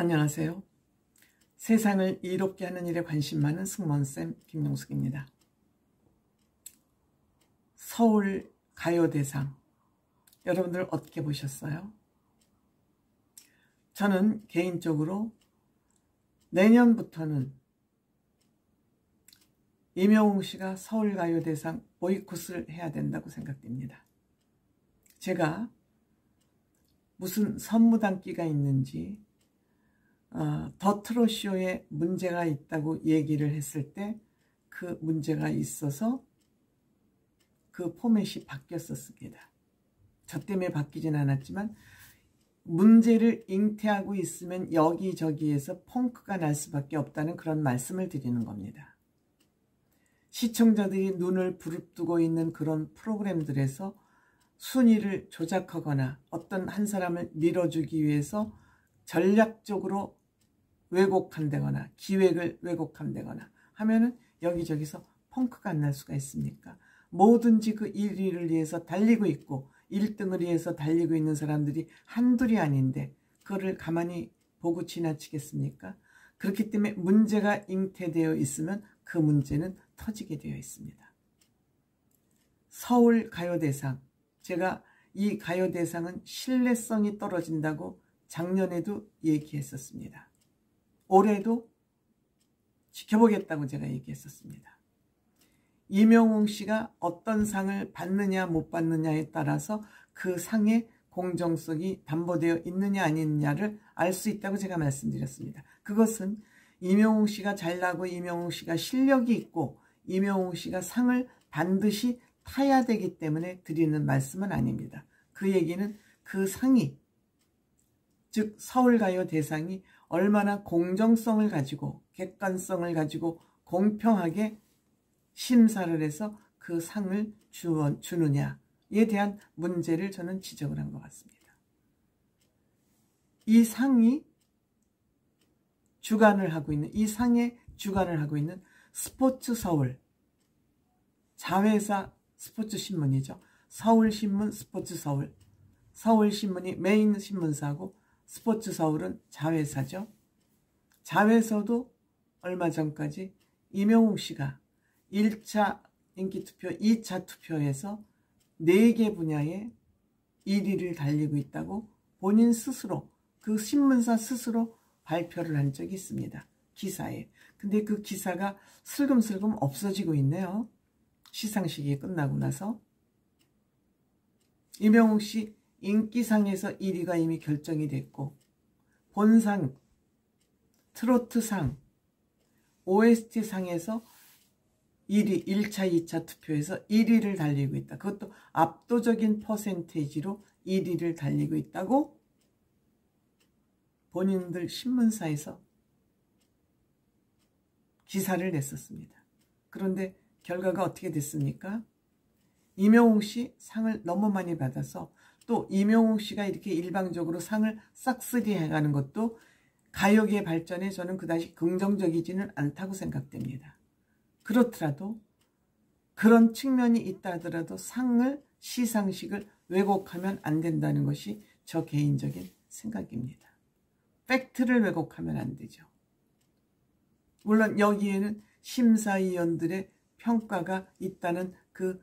안녕하세요. 세상을 이롭게 하는 일에 관심 많은 승무원쌤 김용숙입니다. 서울 가요대상 여러분들 어떻게 보셨어요? 저는 개인적으로 내년부터는 임영웅 씨가 서울 가요대상 보이콧을 해야 된다고 생각됩니다. 제가 무슨 선무당기가 있는지 더 트롯쇼에 문제가 있다고 얘기를 했을 때 그 문제가 있어서 그 포맷이 바뀌었었습니다. 저 때문에 바뀌진 않았지만 문제를 잉태하고 있으면 여기저기에서 펑크가 날 수밖에 없다는 그런 말씀을 드리는 겁니다. 시청자들이 눈을 부릅뜨고 있는 그런 프로그램들에서 순위를 조작하거나 어떤 한 사람을 밀어주기 위해서 전략적으로 왜곡한다거나 기획을 왜곡한다거나 하면은 여기저기서 펑크가 안 날 수가 있습니까? 뭐든지 그 1위를 위해서 달리고 있고 1등을 위해서 달리고 있는 사람들이 한둘이 아닌데 그거를 가만히 보고 지나치겠습니까? 그렇기 때문에 문제가 잉태되어 있으면 그 문제는 터지게 되어 있습니다. 서울 가요대상, 제가 이 가요대상은 신뢰성이 떨어진다고 작년에도 얘기했었습니다. 올해도 지켜보겠다고 제가 얘기했었습니다. 임영웅 씨가 어떤 상을 받느냐 못 받느냐에 따라서 그 상의 공정성이 담보되어 있느냐 아니느냐를 알 수 있다고 제가 말씀드렸습니다. 그것은 임영웅 씨가 잘나고 임영웅 씨가 실력이 있고 임영웅 씨가 상을 반드시 타야 되기 때문에 드리는 말씀은 아닙니다. 그 얘기는 그 상이, 즉 서울가요대상이 얼마나 공정성을 가지고 객관성을 가지고 공평하게 심사를 해서 그 상을 주느냐에 대한 문제를 저는 지적을 한 것 같습니다. 이 상이 주관을 하고 있는, 이 상의 주관을 하고 있는 스포츠 서울, 자회사 스포츠 신문이죠. 서울신문 스포츠 서울, 서울신문이 메인 신문사고 스포츠 서울은 자회사죠. 자회사도 얼마 전까지 임영웅 씨가 1차 인기투표, 2차 투표에서 4개 분야에 1위를 달리고 있다고 본인 스스로, 그 신문사 스스로 발표를 한 적이 있습니다. 기사에. 근데 그 기사가 슬금슬금 없어지고 있네요. 시상식이 끝나고 나서. 임영웅 씨 인기상에서 1위가 이미 결정이 됐고 본상, 트로트상, OST상에서 1위, 1차, 2차 투표에서 1위를 달리고 있다. 그것도 압도적인 퍼센테이지로 1위를 달리고 있다고 본인들 신문사에서 기사를 냈었습니다. 그런데 결과가 어떻게 됐습니까? 임영웅 씨 상을 너무 많이 받아서 또 임영웅 씨가 이렇게 일방적으로 상을 싹쓸이 해가는 것도 가요계 발전에 저는 그다지 긍정적이지는 않다고 생각됩니다. 그렇더라도 그런 측면이 있다 하더라도 상을, 시상식을 왜곡하면 안 된다는 것이 저 개인적인 생각입니다. 팩트를 왜곡하면 안 되죠. 물론 여기에는 심사위원들의 평가가 있다는 그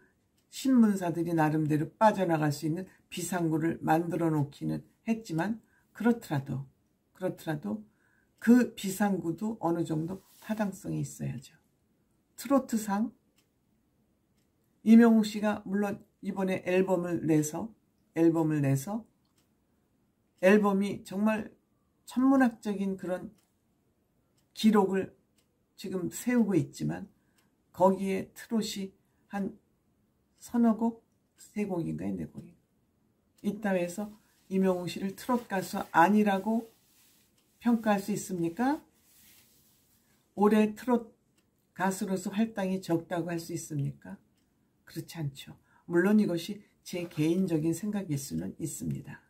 신문사들이 나름대로 빠져나갈 수 있는 비상구를 만들어 놓기는 했지만 그렇더라도 그 비상구도 어느 정도 타당성이 있어야죠. 트로트상, 임영웅 씨가 물론 이번에 앨범을 내서 앨범이 정말 천문학적인 그런 기록을 지금 세우고 있지만 거기에 트롯이 한 서너 곡, 3곡인가요? 4곡인가요? 이따 해서 임영웅 씨를 트롯 가수 아니라고 평가할 수 있습니까? 올해 트롯 가수로서 활동이 적다고 할 수 있습니까? 그렇지 않죠. 물론 이것이 제 개인적인 생각일 수는 있습니다.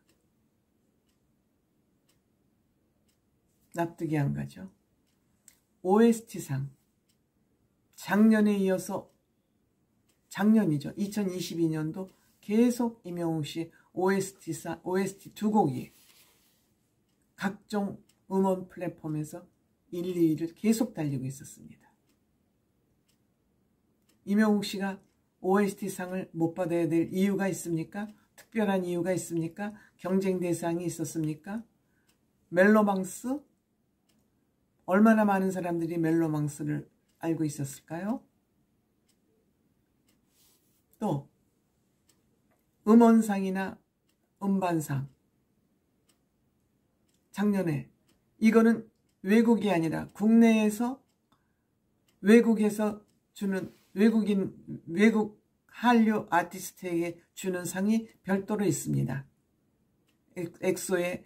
납득이 안 가죠. OST상, 작년에 이어서 작년이죠. 2022년도 계속 임영웅 씨 OST 2곡이 각종 음원 플랫폼에서 1, 2위를 계속 달리고 있었습니다. 임영웅 씨가 OST상을 못 받아야 될 이유가 있습니까? 특별한 이유가 있습니까? 경쟁 대상이 있었습니까? 멜로망스? 얼마나 많은 사람들이 멜로망스를 알고 있었을까요? 또 음원상이나 음반상, 작년에 이거는 외국이 아니라 국내에서 외국에서 주는 외국 한류 아티스트에게 주는 상이 별도로 있습니다. 엑소의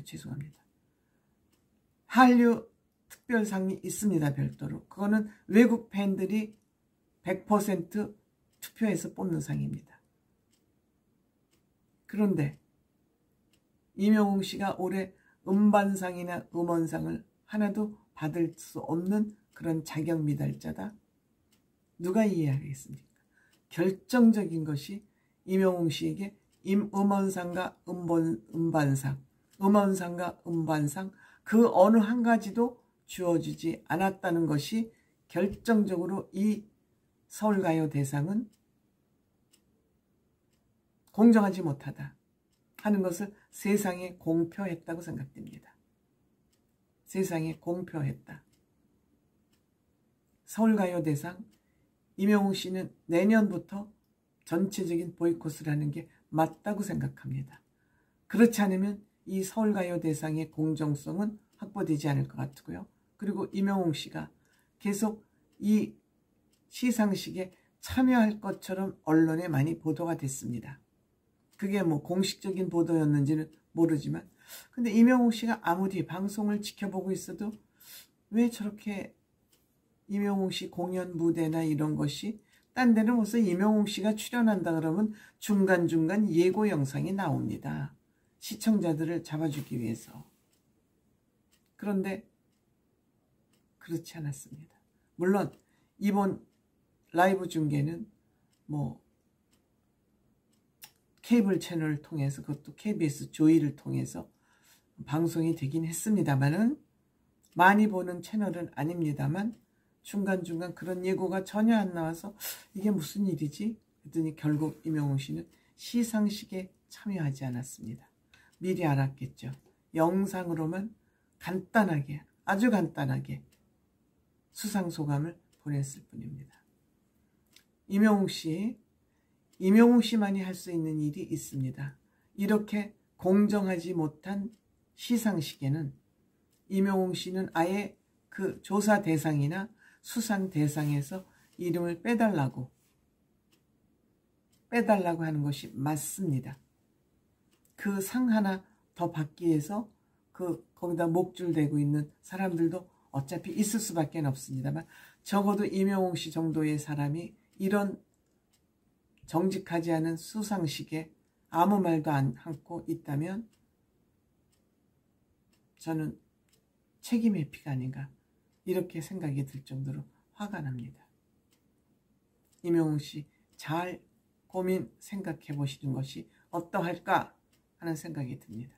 죄송합니다. 한류 특별상이 있습니다. 별도로. 그거는 외국 팬들이 100% 투표해서 뽑는 상입니다. 그런데 임영웅 씨가 올해 음반상이나 음원상을 하나도 받을 수 없는 그런 자격 미달자다? 누가 이해하겠습니까? 결정적인 것이 임영웅 씨에게 음원상과 음반상, 음원상과 음반상 그 어느 한 가지도 주어지지 않았다는 것이 결정적으로 이 서울가요대상은 공정하지 못하다 하는 것을 세상에 공표했다고 생각됩니다. 세상에 공표했다. 서울가요대상 임영웅 씨는 내년부터 전체적인 보이콧을 하는 게 맞다고 생각합니다. 그렇지 않으면 이 서울가요대상의 공정성은 확보되지 않을 것 같고요. 그리고 임영웅 씨가 계속 이 시상식에 참여할 것처럼 언론에 많이 보도가 됐습니다. 그게 뭐 공식적인 보도였는지는 모르지만 근데 임영웅 씨가 아무리 방송을 지켜보고 있어도 왜 저렇게 임영웅 씨 공연 무대나 이런 것이 딴 데는 무슨 임영웅 씨가 출연한다 그러면 중간중간 예고 영상이 나옵니다. 시청자들을 잡아주기 위해서. 그런데 그렇지 않았습니다. 물론 이번 라이브 중계는 뭐 케이블 채널을 통해서 그것도 KBS 조이를 통해서 방송이 되긴 했습니다만은 많이 보는 채널은 아닙니다만 중간중간 그런 예고가 전혀 안 나와서 이게 무슨 일이지? 그랬더니 결국 임영웅 씨는 시상식에 참여하지 않았습니다. 미리 알았겠죠. 영상으로만 간단하게 아주 간단하게 수상소감을 보냈을 뿐입니다. 임영웅 씨만이 할 수 있는 일이 있습니다. 이렇게 공정하지 못한 시상식에는 임영웅 씨는 아예 그 조사 대상이나 수상 대상에서 이름을 빼달라고 하는 것이 맞습니다. 그 상 하나 더 받기 위해서 거기다 목줄 대고 있는 사람들도 어차피 있을 수밖에 없습니다만 적어도 임영웅 씨 정도의 사람이 이런 정직하지 않은 수상식에 아무 말도 안 하고 있다면 저는 책임 회피가 아닌가 이렇게 생각이 들 정도로 화가 납니다. 임영웅 씨 잘 고민 생각해 보시는 것이 어떠할까 하는 생각이 듭니다.